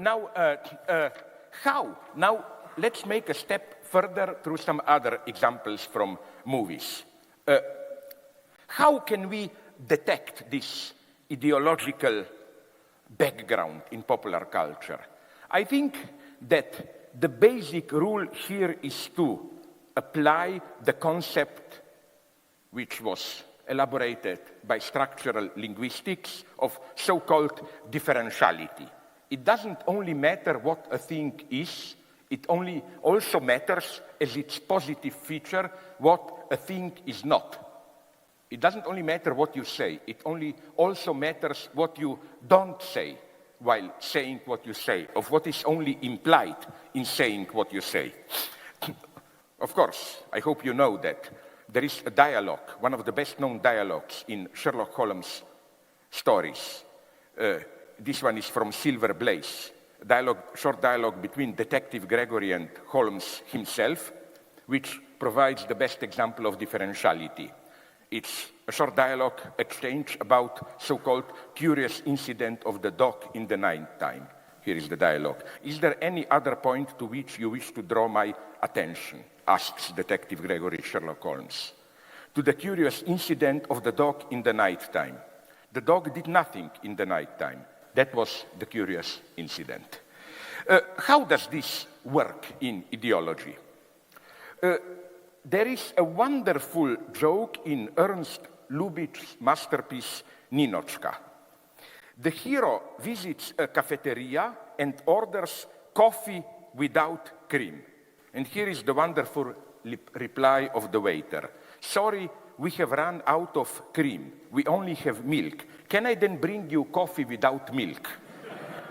how? Now, let's make a step further through some other examples from movies. How can we detect this ideological background in popular culture? I think that the basic rule here is to apply the concept which was elaborated by structural linguistics of so-called differentiality. It doesn't only matter what a thing is, it also matters as its positive feature what a thing is not. It doesn't only matter what you say, it also matters what you don't say while saying what you say, of what is only implied in saying what you say. Of course, I hope you know that there is a dialogue, one of the best-known dialogues in Sherlock Holmes stories. This one is from Silver Blaze, short dialogue between Detective Gregory and Holmes himself, which provides the best example of differentiality. It's a short dialogue exchange about so-called curious incident of the dog in the night time. Here is the dialogue. "Is there any other point to which you wish to draw my attention?" asks Detective Gregory Sherlock Holmes. "To the curious incident of the dog in the night time. The dog did nothing in the night time. That was the curious incident." How does this work in ideology? There is a wonderful joke in Ernst Lubitsch's masterpiece, Ninochka. The hero visits a cafeteria and orders coffee without cream. And here is the wonderful reply of the waiter. "Sorry, we have run out of cream. We only have milk. Can I then bring you coffee without milk?"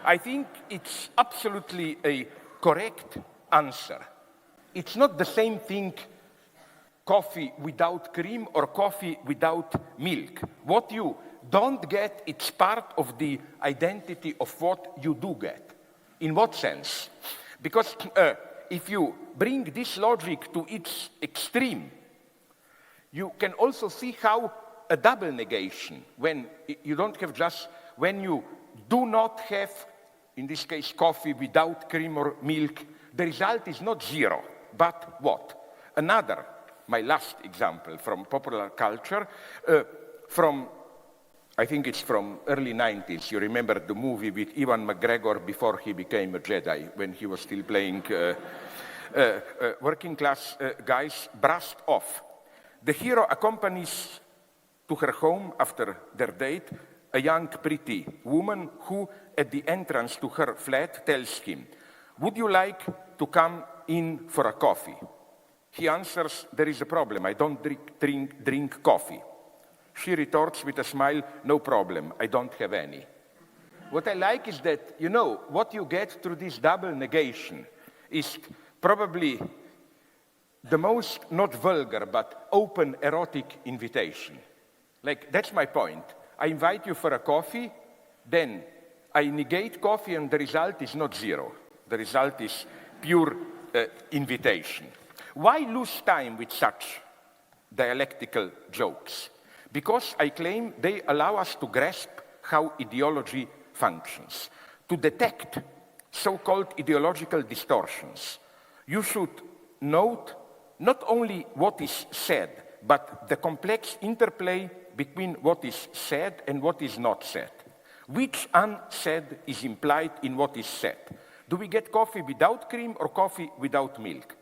I think it's absolutely a correct answer. It's not the same thing, coffee without cream or coffee without milk. What you don't get, it's part of the identity of what you do get. In what sense? Because if you bring this logic to its extreme, you can also see how a double negation, when you don't have just, when you do not have, in this case, coffee without cream or milk, the result is not zero, but what? Another, my last example from popular culture, I think it's from early 90s. You remember the movie with Ewan McGregor before he became a Jedi, when he was still playing working class guys, Brassed Off. The hero accompanies to her home after their date a young, pretty woman who, at the entrance to her flat, tells him, "Would you like to come in for a coffee?" He answers, "There is a problem. I don't drink coffee." She retorts with a smile, "No problem. I don't have any." What I like is that, you know, what you get through this double negation is probably the most not vulgar but open erotic invitation. Like, that's my point. I invite you for a coffee, then I negate coffee, and the result is not zero. The result is pure invitation. Why lose time with such dialectical jokes? Because I claim they allow us to grasp how ideology functions. To detect so-called ideological distortions, you should note not only what is said, but the complex interplay between what is said and what is not said. Which unsaid is implied in what is said? Do we get coffee without cream or coffee without milk?